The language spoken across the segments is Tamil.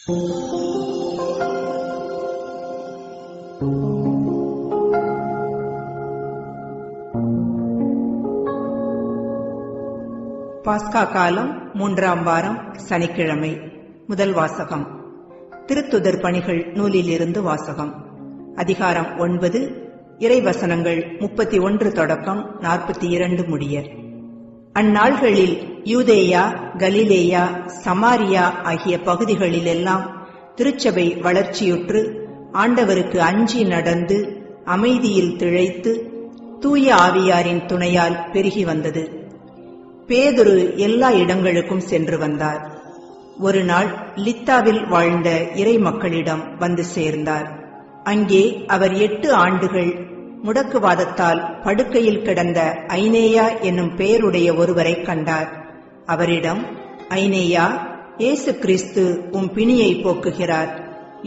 பாஸ்கா காலம் 3ஆம் வாரம் சனிக்கிழமை. முதல் வாசகம் திருத்துதர் பணிகள் நூலிலிருந்து வாசகம். அதிகாரம் 9, இறைவசனங்கள் 31 தொடக்கம் 42 முடிய. அந்நாள்களில் யூதேயா, கலிலேயா, சமாரியா ஆகிய பகுதிகளிலெல்லாம் திருச்சபை வளர்ச்சியுற்று ஆண்டவருக்கு அஞ்சி நடந்து அமைதியில் திளைத்து தூய ஆவியாரின் துணையால் பெருகி வந்தது. பேதுரு எல்லா இடங்களுக்கும் சென்று வந்தார். ஒரு நாள் லித்தாவில் வாழ்ந்த இறை மக்களிடம் வந்து சேர்ந்தார். அங்கே அவர் 8 ஆண்டுகள் முடக்குவாதத்தால் படுக்கையில் கிடந்த ஐனேயா என்னும் பெயருடைய ஒருவரை கண்டார். அவரிடம், ஐனேயா, இயேசு கிறிஸ்து உம் பிணியை போக்குகிறார்,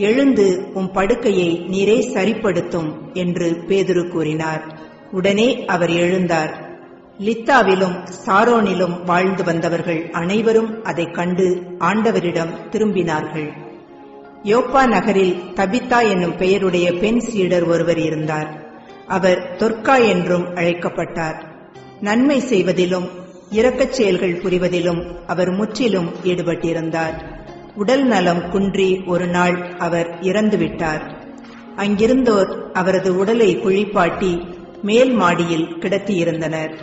எழுந்து உம் படுக்கையை நீரே சரிப்படுத்தும் என்று பேதுரு கூறினார். உடனே அவர் எழுந்தார். லித்தாவிலும் சாரோனிலும் வாழ்ந்து வந்தவர்கள் அனைவரும் அதைக் கண்டு ஆண்டவரிடம் திரும்பினார்கள். யோப்பா நகரில் தபித்தா என்னும் பெயருடைய பெண் சீடர் ஒருவர் இருந்தார். அவர் தொர்க்கா என்றும் அழைக்கப்பட்டார். நன்மை செய்வதிலும் இரக்கச் செயல்கள் புரிவதிலும் அவர் முற்றிலும் ஈடுபட்டிருந்தார். உடல் நலம் குன்றி ஒரு நாள் அவர் இறந்துவிட்டார். அங்கிருந்தோர் அவரது உடலை குழிப்பாட்டி மேல் மாடியில் கிடத்தியிருந்தனர்.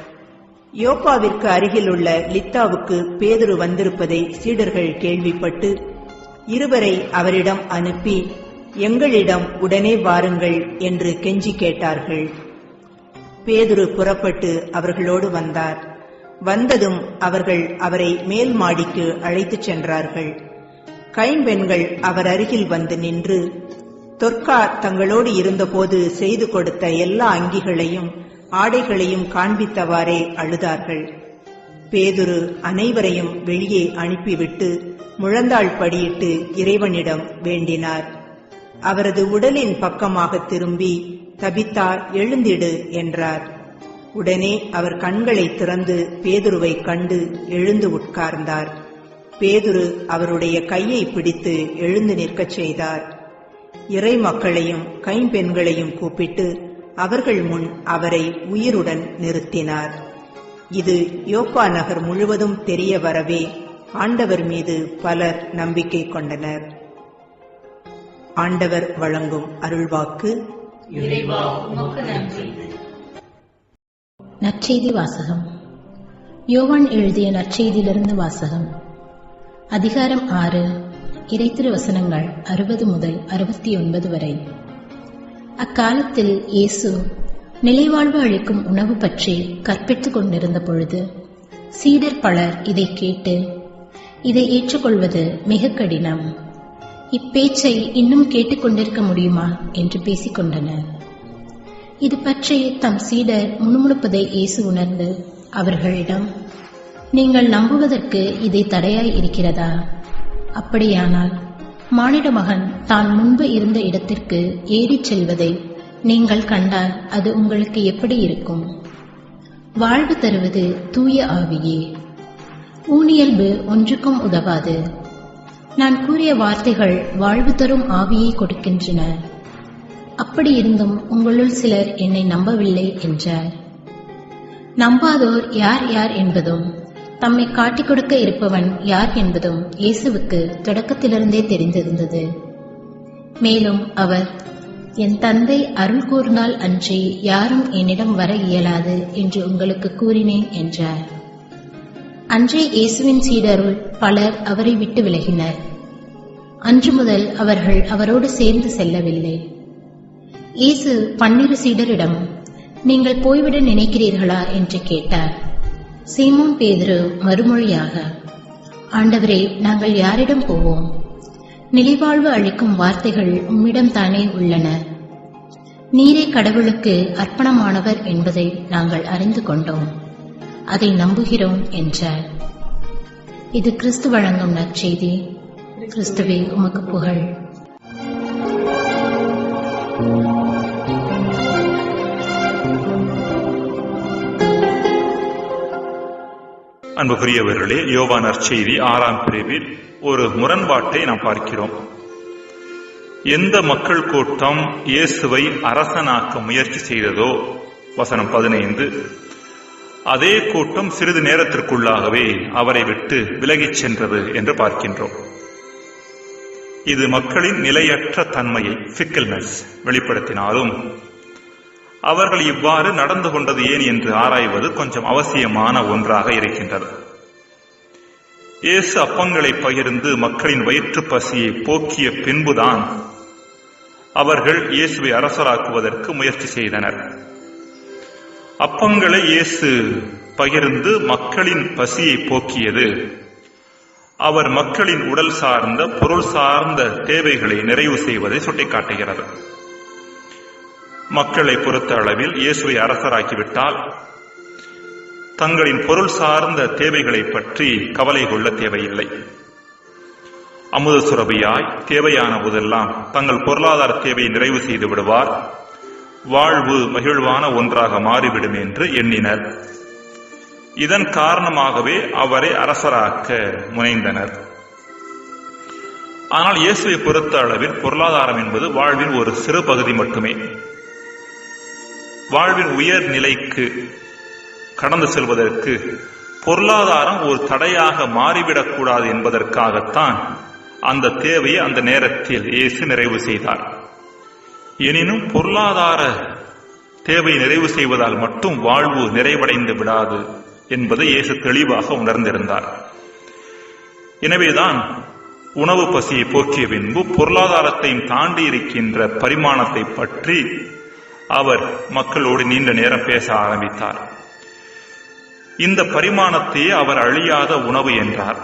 யோப்பாவிற்கு அருகில் உள்ள லித்தாவுக்கு பேதுரு வந்திருப்பதை சீடர்கள் கேள்விப்பட்டு இருவரை அவரிடம் அனுப்பி, எங்களிடம் உடனே வாருங்கள் என்று கெஞ்சி கேட்டார்கள். பேதுரு புறப்பட்டு அவர்களோடு வந்தார். வந்ததும் அவர்கள் அவரை மேல் மாடிக்கு அழைத்துச் சென்றார்கள். கைம்பெண்கள் அவர் அருகில் வந்து நின்று தொர்க்கா தங்களோடு இருந்தபோது செய்து கொடுத்த எல்லா அங்கிகளையும் ஆடைகளையும் காண்பித்தவாறே அழுதார்கள். பேதுரு அனைவரையும் வெளியே அனுப்பிவிட்டு முழந்தாள் படியிட்டு இறைவனிடம் வேண்டினார். அவரது உடலின் பக்கமாக திரும்பி, தபித்தா, எழுந்திடு என்றார். உடனே அவர் கண்களை திறந்து பேதுருவை கண்டு எழுந்து உட்கார்ந்தார். பேதுரு அவருடைய கையை பிடித்து எழுந்து நிற்கச் செய்தார். இறை மக்களையும் கைம்பெண்களையும் கூப்பிட்டு அவர்கள் முன் அவரை உயிருடன் நிறுத்தினார். இது யோப்பா நகர் முழுவதும் தெரிய வரவே ஆண்டவர் மீது பலர் நம்பிக்கை கொண்டனர். ஆண்டவர் வழங்கும் அருள்வாக்கு. நற்செய்தி வாசகம். யோவான் எழுதிய நற்செய்தியிலிருந்து வாசகம். அதிகாரம் 6, இறைத்திரு வசனங்கள் 60 முதல் 69 வரை. அக்காலத்தில் இயேசு நிலைவாழ்வு அளிக்கும் உணவு பற்றி கற்பித்துக் கொண்டிருந்த பொழுது சீடர் பலர் இதை கேட்டு, இதை ஏற்றுக்கொள்வது மிக கடினம், இப்பேச்சை இன்னும் கேட்டுக்கொண்டிருக்க முடியுமா என்று பேசிக்கொண்டனர். இது பற்றி தம் சீடர் முணுமுணுப்பதை இயேசு உணர்ந்து அவர்களிடம், நீங்கள் நம்புவதற்கு இதை தடையாய் இருக்கிறதா? அப்படியானால் மானிட மகன் தான் முன்பு இருந்த இடத்திற்கு ஏறிச் செல்வதை நீங்கள் கண்டால் அது உங்களுக்கு எப்படி இருக்கும்? வாழ்வு தருவது தூய ஆவியே. ஊனியல்பு ஒன்றுக்கும் உதவாது. நான் கூறிய வார்த்தைகள் வாழ்வு தரும் ஆவியை கொடுக்கின்றன. அப்படி இருந்தும் உங்களுள் சிலர் என்னை நம்பவில்லை என்றார். நம்பாதோர் யார் யார் என்பதும் தம்மை காட்டிக் கொடுக்க இருப்பவன் யார் என்பதும் இயேசுவுக்கு தொடக்கத்திலிருந்தே தெரிந்திருந்தது. மேலும் அவர், என் தந்தை அருள் கூர்ந்தால் அன்றி யாரும் என்னிடம் வர இயலாது என்று உங்களுக்கு கூறினேன் என்றார். அன்றே இயேசுவின் சீடருள் பலர் அவரை விட்டு விலகினர். அன்று முதல் அவர்கள் அவரோடு சேர்ந்து செல்லவில்லை. இயேசு 12 சீடரிடம், நீங்கள் போய்விட நினைக்கிறீர்களா என்று கேட்டார். சீமோன் பேதுரு மறுமொழியாக, ஆண்டவரே, நாங்கள் யாரிடம் போவோம்? நிலைவாழ்வு அளிக்கும் வார்த்தைகள் உம்மிடம் தானே உள்ளன. நீரே கடவுளுக்கு அர்ப்பணமானவர் என்பதை நாங்கள் அறிந்து கொண்டோம், அதை நம்புகிறோம் என்றார். இது கிறிஸ்து வழங்கும் நற்செய்தி. கிறிஸ்துவே, உமக்கு புகழ். அன்புக்குரியவர்களே, யோவான் நற்செய்தி 6ஆம் பிரிவில் ஒரு முரண்பாட்டை நாம் பார்க்கிறோம். எந்த மக்கள் கூட்டம் இயேசுவை அரசனாக்க முயற்சி செய்ததோ, வசனம் 15, அதே கூட்டம் சிறிது நேரத்திற்குள்ளாகவே அவரை விட்டு விலகிச் சென்றது என்று பார்க்கின்றோம். இது மக்களின் நிலையற்ற தன்மையை, ஃபிக்கல்னஸ், வெளிப்படுத்தினாலும் அவர்கள் இவ்வாறு நடந்து கொண்டது ஏன் என்று ஆராய்வது கொஞ்சம் அவசியமான ஒன்றாக இருக்கின்றது. இயேசு அப்பங்களை பகிர்ந்து மக்களின் வயிற்று பசியை போக்கிய பின்புதான் அவர்கள் இயேசுவை அரசராக்குவதற்கு முயற்சி செய்தனர். அப்பங்களை இயேசு பகிர்ந்து மக்களின் பசியை போக்கியது அவர் மக்களின் உடல் சார்ந்த, பொருள் சார்ந்த தேவைகளை நிறைவு செய்வதை சுட்டிக்காட்டுகிறது. மக்களை பொறுத்த அளவில் இயேசுவை அரசராக்கிவிட்டால் தங்களின் பொருள் சார்ந்த தேவைகளை பற்றி கவலை கொள்ள தேவையில்லை. அமுத சுரபியாய் தேவையான போதெல்லாம் தங்கள் பொருளாதார தேவையை நிறைவு செய்து விடுவார், வாழ்வு மகிழ்வான ஒன்றாக மாறிவிடும் என்று எண்ணினர். இதன் காரணமாகவே அவரை அரசராக்க முனைந்தனர். ஆனால் இயேசுவை பொறுத்த அளவில் பொருளாதாரம் என்பது வாழ்வின் ஒரு சிறு பகுதி மட்டுமே. வாழ்வின் உயர் நிலைக்கு கடந்து செல்வதற்கு பொருளாதாரம் ஒரு தடையாக மாறிவிடக்கூடாது என்பதற்காகத்தான் அந்த தேவையை அந்த நேரத்தில் இயேசு நிறைவு செய்தார். எனினும் பொருளாதார தேவை நிறைவு செய்வதால் மட்டும் வாழ்வு நிறைவடைந்து விடாது என்பதை இயேசு தெளிவாக உணர்ந்திருந்தார். எனவேதான் உணவு பசியை போக்கிய பின்பு பொருளாதாரத்தையும் தாண்டி இருக்கின்ற பரிமாணத்தை பற்றி அவர் மக்களோடு நீண்ட நேரம் பேச ஆரம்பித்தார். இந்த பரிமாணத்தையே அவர் அழியாத உணவு என்றார்.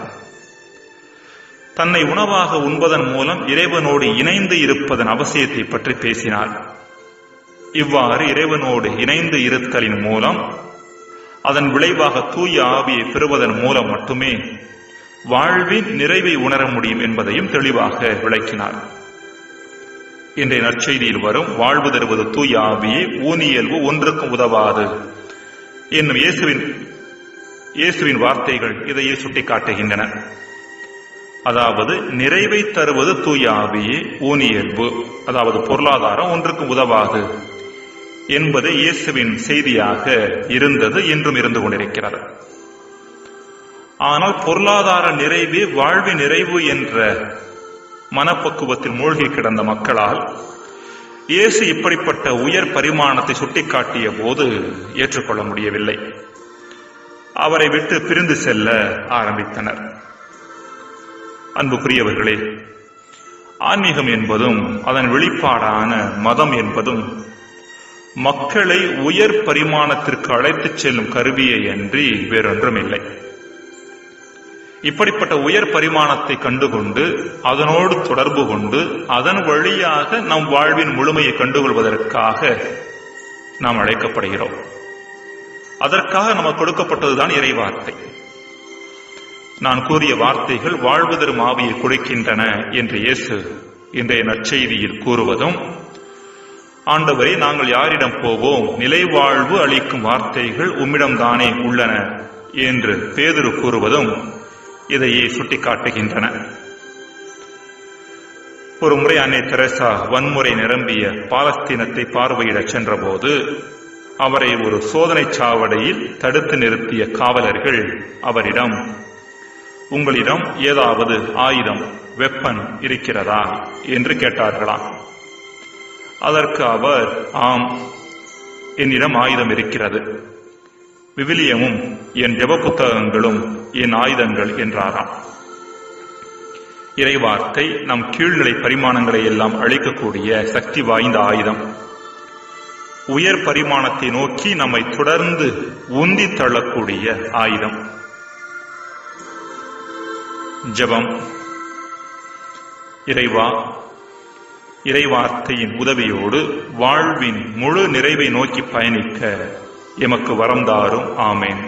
தன்னை உணவாக உண்பதன் மூலம் இறைவனோடு இணைந்து இருப்பதன் அவசியத்தை பற்றி பேசினார். இவ்வாறு இறைவனோடு இணைந்து இருத்தலின் மூலம், அதன் விளைவாக தூய ஆவியை பெறுவதன் மூலம் மட்டுமே வாழ்வின் நிறைவை உணர முடியும் என்பதையும் தெளிவாக விளக்கினார். இன்றைய நற்செய்தியில் வரும் வாழ்வு தருவது தூய ஆவியே, ஊனியல்பு ஒன்றுக்கும் உதவாது என்னும் இயேசுவின் வார்த்தைகள் இதையே சுட்டிக்காட்டுகின்றன. அதாவது நிறைவை தருவது தூய ஆவியே, ஊனியல்பு அதாவது பொருளாதாரம் ஒன்றுக்கும் உதவாது என்பது இயேசுவின் செய்தியாக இருந்தது, இன்றும் இருந்து கொண்டிருக்கிறது. ஆனால் பொருளாதார நிறைவே வாழ்வின் நிறைவு என்ற மனப்பக்குவத்தில் மூழ்கி கிடந்த மக்களால் இயேசு இப்படிப்பட்ட உயர் பரிமாணத்தை சுட்டிக்காட்டிய போது ஏற்றுக்கொள்ள முடியவில்லை. அவரை விட்டு பிரிந்து செல்ல ஆரம்பித்தனர். அன்புக்குரியவர்களே, ஆன்மீகம் என்பதும் அதன் வெளிப்பாடான மதம் என்பதும் மக்களை உயர் பரிமாணத்திற்கு அழைத்துச் செல்லும் கருவியை அன்றி வேறொன்றும் இல்லை. இப்படிப்பட்ட உயர் பரிமாணத்தை கண்டுகொண்டு அதனோடு தொடர்பு கொண்டு அதன் வழியாக நம் வாழ்வின் முழுமையை கண்டுகொள்வதற்காக நாம் அழைக்கப்படுகிறோம். அதற்காக நமக்கு கொடுக்கப்பட்டதுதான் இறை வார்த்தை. நான் கூறிய வார்த்தைகள் வாழ்வு தரும் ஆவியை கொடுக்கின்றன என்று இயேசு இன்றைய நற்செய்தியில் கூறுவதும், ஆண்டவரே நாங்கள் யாரிடம் போவோம், நிலை வாழ்வு அளிக்கும் வார்த்தைகள் உம்மிடம்தானே உள்ளன என்று பேதுரு கூறுவதும் இதையே சுட்டிக்காட்டுகின்றன. ஒரு முறை அன்னை தெரசா வன்முறை நிரம்பிய பாலஸ்தீனத்தை பார்வையிடச் சென்றபோது அவரை ஒரு சோதனை சாவடியில் தடுத்து நிறுத்திய காவலர்கள் அவரிடம், உங்களிடம் ஏதாவது ஆயுதம், வெப்பன் இருக்கிறதா என்று கேட்டார்களாம். அதற்கு அவர், ஆம், என்னிடம் ஆயுதம் இருக்கிறது, விவிலியமும் என் ஜெப புத்தகங்களும் என் ஆயுதங்கள் என்றாராம். இறைவார்த்தை நம் கீழ்நிலை பரிமாணங்களை எல்லாம் அழிக்கக்கூடிய சக்தி வாய்ந்த ஆயுதம். உயர் பரிமாணத்தை நோக்கி நம்மை தொடர்ந்து உந்தி தள்ளக்கூடிய ஆயுதம். ஜெபம். இறைவா, இறைவார்த்தையின் உதவியோடு வாழ்வின் முழு நிறைவை நோக்கி பயணிக்க எமக்கு வரம் தாரும். ஆமேன்.